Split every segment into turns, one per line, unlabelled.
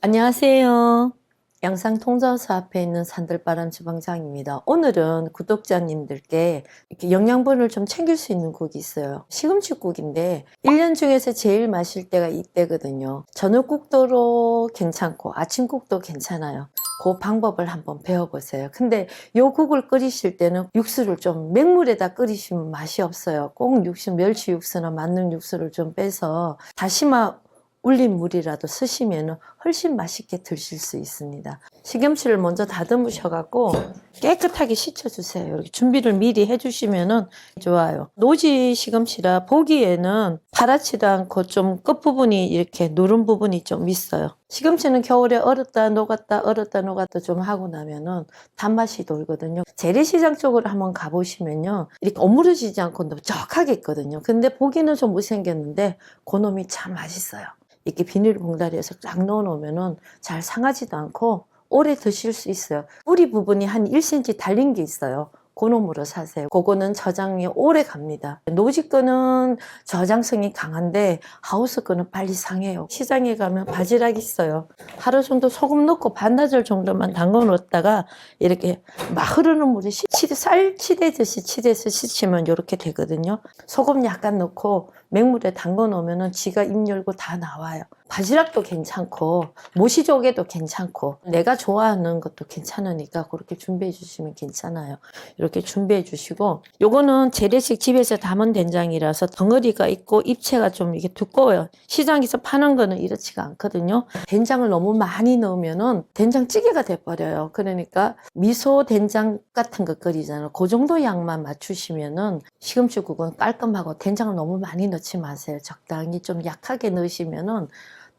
안녕하세요. 양상통자호수 앞에 있는 산들바람 주방장입니다. 오늘은 구독자님들께 이렇게 영양분을 좀 챙길 수 있는 국이 있어요. 시금치국인데 1년 중에서 제일 마실 때가 이때거든요. 저녁국도 괜찮고 아침국도 괜찮아요. 그 방법을 한번 배워보세요. 근데 요 국을 끓이실 때는 육수를 좀 맹물에다 끓이시면 맛이 없어요. 꼭 육수, 멸치 육수나 만능 육수를 좀 빼서 다시마 울린 물이라도 쓰시면 훨씬 맛있게 드실 수 있습니다. 시금치를 먼저 다듬으셔갖고 깨끗하게 씻어주세요. 이렇게 준비를 미리 해주시면 좋아요. 노지 시금치라 보기에는 파랗지도 않고 좀 끝부분이 이렇게 누른 부분이 좀 있어요. 시금치는 겨울에 얼었다 녹았다 얼었다 녹았다 좀 하고 나면은 단맛이 돌거든요. 재래시장 쪽으로 한번 가보시면요, 이렇게 어무러지지 않고 넓적하게 있거든요. 근데 보기는 좀 못생겼는데 그놈이 참 맛있어요. 이렇게 비닐봉다리에서 쫙 넣어놓으면 잘 상하지도 않고 오래 드실 수 있어요. 뿌리 부분이 한 1cm 달린 게 있어요. 그놈으로 사세요. 그거는 저장이 오래 갑니다. 노지 거는 저장성이 강한데 하우스 거는 빨리 상해요. 시장에 가면 바지락 있어요. 하루 정도 소금 넣고 반나절 정도만 담궈 놓았다가 이렇게 막 흐르는 물에 쌀 치대듯이 치대서 씻으면 이렇게 되거든요. 소금 약간 넣고 맹물에 담궈 놓으면 지가 입 열고 다 나와요. 바지락도 괜찮고 모시조개도 괜찮고 내가 좋아하는 것도 괜찮으니까 그렇게 준비해 주시면 괜찮아요. 이렇게 준비해 주시고, 요거는 재래식 집에서 담은 된장이라서 덩어리가 있고 입체가 좀 이게 두꺼워요. 시장에서 파는 거는 이렇지가 않거든요. 된장을 너무 많이 넣으면은 된장찌개가 돼버려요. 그러니까 미소 된장 같은 거 끓이잖아요. 그 정도 양만 맞추시면은 시금치국은 깔끔하고, 된장을 너무 많이 넣지 마세요. 적당히 좀 약하게 넣으시면은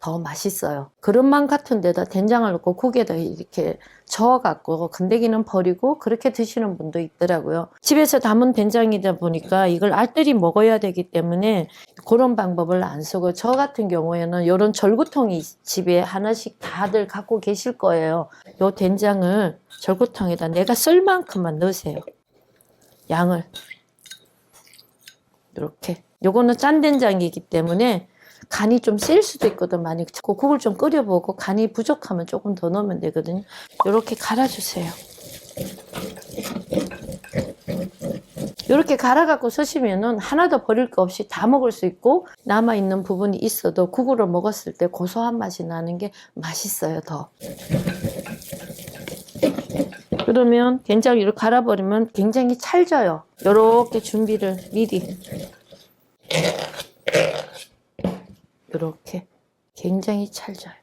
더 맛있어요. 그릇만 같은 데다 된장을 넣고 국에다 이렇게 저어갖고 건더기는 버리고 그렇게 드시는 분도 있더라고요. 집에서 담은 된장이다 보니까 이걸 알뜰히 먹어야 되기 때문에 그런 방법을 안 쓰고, 저 같은 경우에는 이런 절구통이 집에 하나씩 다들 갖고 계실 거예요. 이 된장을 절구통에다 내가 쓸 만큼만 넣으세요. 양을 이렇게. 요거는 짠 된장이기 때문에 간이 좀 셀 수도 있거든. 많이 국을 좀 끓여보고 간이 부족하면 조금 더 넣으면 되거든요. 이렇게 갈아주세요. 이렇게 갈아갖고 쓰시면은 하나도 버릴 거 없이 다 먹을 수 있고, 남아있는 부분이 있어도 국으로 먹었을 때 고소한 맛이 나는 게 맛있어요. 더. 그러면 된장을 이렇게 갈아버리면 굉장히 찰져요. 이렇게 준비를 미리 이렇게 굉장히 찰져요.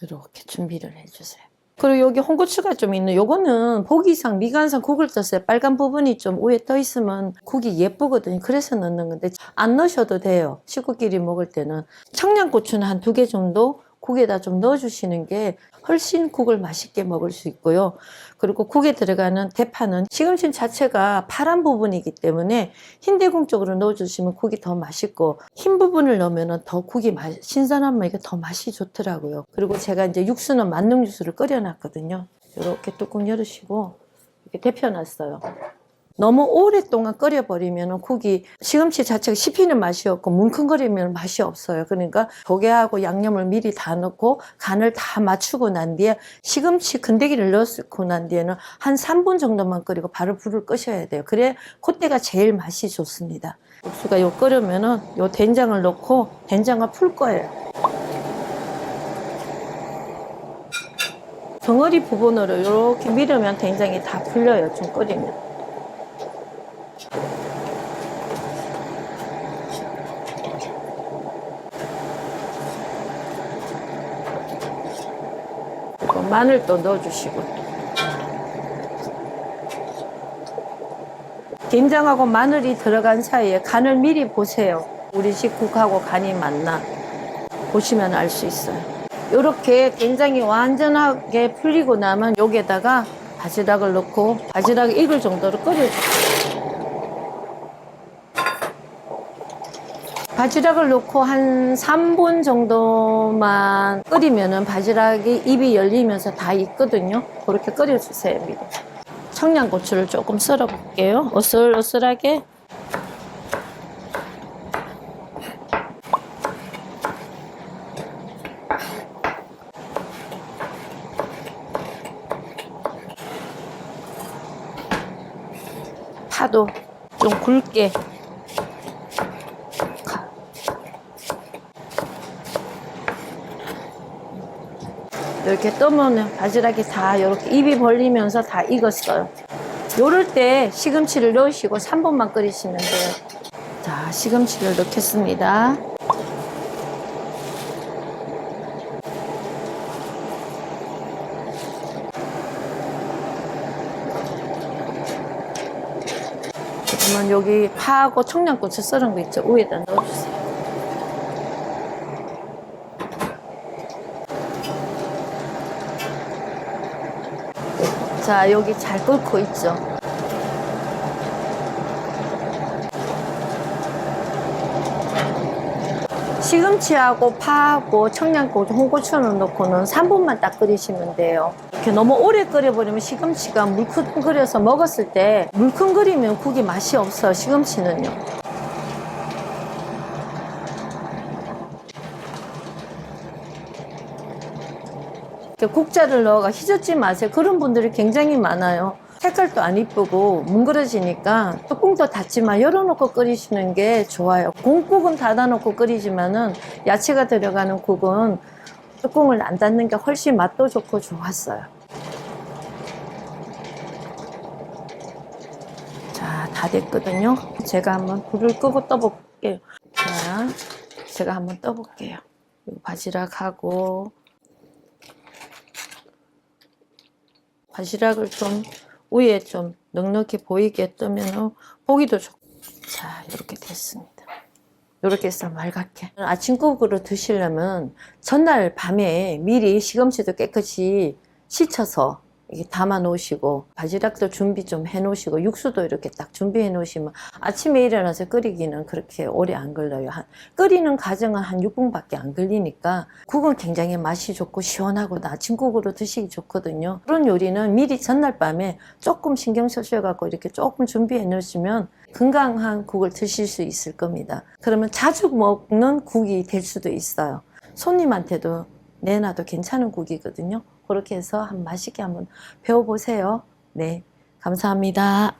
이렇게 준비를 해주세요. 그리고 여기 홍고추가 좀 있는, 요거는 보기상 미간상 국을 떴어요. 빨간 부분이 좀 위에 떠 있으면 국이 예쁘거든요. 그래서 넣는 건데 안 넣으셔도 돼요. 식구끼리 먹을 때는. 청양고추는 한 2개 정도 국에다 좀 넣어주시는 게 훨씬 국을 맛있게 먹을 수 있고요. 그리고 국에 들어가는 대파는 시금치 자체가 파란 부분이기 때문에 흰대궁 쪽으로 넣어주시면 국이 더 맛있고, 흰 부분을 넣으면 더 국이 신선한 맛이 더 맛이 좋더라고요. 그리고 제가 이제 육수는 만능 육수를 끓여놨거든요. 이렇게 뚜껑 열으시고 이렇게 데펴놨어요. 너무 오랫동안 끓여버리면 국이, 시금치 자체가 씹히는 맛이 없고 뭉클거리면 맛이 없어요. 그러니까 조개하고 양념을 미리 다 넣고 간을 다 맞추고 난 뒤에 시금치 건더기를 넣고 난 뒤에는 한 3분 정도만 끓이고 바로 불을 끄셔야 돼요. 그래 그때가 제일 맛이 좋습니다. 육수가 요 끓으면은 요 된장을 넣고 된장을 풀 거예요. 덩어리 부분으로 이렇게 밀으면 된장이 다 풀려요. 좀 끓이면. 마늘도 넣어주시고, 된장하고 마늘이 들어간 사이에 간을 미리 보세요. 우리 집 국하고 간이 맞나 보시면 알 수 있어요. 이렇게 된장이 완전하게 풀리고 나면 여기에다가 바지락을 넣고 바지락이 익을 정도로 끓여주세요. 바지락을 넣고 한 3분 정도만 끓이면은 바지락이 입이 열리면서 다 익거든요. 그렇게 끓여주세요. 미리. 청양고추를 조금 썰어 볼게요. 어슬어슬하게. 파도 좀 굵게 이렇게 떠면 바지락이 다 이렇게 입이 벌리면서 다 익었어요. 요럴 때 시금치를 넣으시고 3분만 끓이시면 돼요. 자, 시금치를 넣겠습니다. 그러면 여기 파하고 청양고추 썰은 거 있죠? 위에다 넣어주세요. 자, 여기 잘 끓고 있죠? 시금치하고 파하고 청양고추, 홍고추는 넣고는 3분만 딱 끓이시면 돼요. 이렇게 너무 오래 끓여버리면 시금치가 물컹거려서 먹었을 때 물컹거리면 국이 맛이 없어요, 시금치는요. 국자를 넣어가 휘젓지 마세요. 그런 분들이 굉장히 많아요. 색깔도 안 이쁘고 뭉그러지니까 뚜껑도 닫지만 열어놓고 끓이시는 게 좋아요. 공국은 닫아놓고 끓이지만은 야채가 들어가는 국은 뚜껑을 안 닫는 게 훨씬 맛도 좋고 좋았어요. 자, 다 됐거든요. 제가 한번 불을 끄고 떠볼게요. 자, 제가 한번 떠볼게요. 바지락하고 바지락을 좀 위에 좀 넉넉히 보이게 뜨면 보기도 좋고. 자, 이렇게 됐습니다. 이렇게 해서 맑게. 아침국으로 드시려면 전날 밤에 미리 시금치도 깨끗이 씻어서 이렇게 담아 놓으시고 바지락도 준비 좀 해 놓으시고 육수도 이렇게 딱 준비해 놓으시면 아침에 일어나서 끓이기는 그렇게 오래 안 걸려요. 끓이는 과정은 한 6분밖에 안 걸리니까 국은 굉장히 맛이 좋고 시원하고 아침국으로 드시기 좋거든요. 그런 요리는 미리 전날 밤에 조금 신경 쓰셔갖고 이렇게 조금 준비해 놓으시면 건강한 국을 드실 수 있을 겁니다. 그러면 자주 먹는 국이 될 수도 있어요. 손님한테도 내놔도 괜찮은 국이거든요. 그렇게 해서 맛있게 한번 배워보세요. 네, 감사합니다.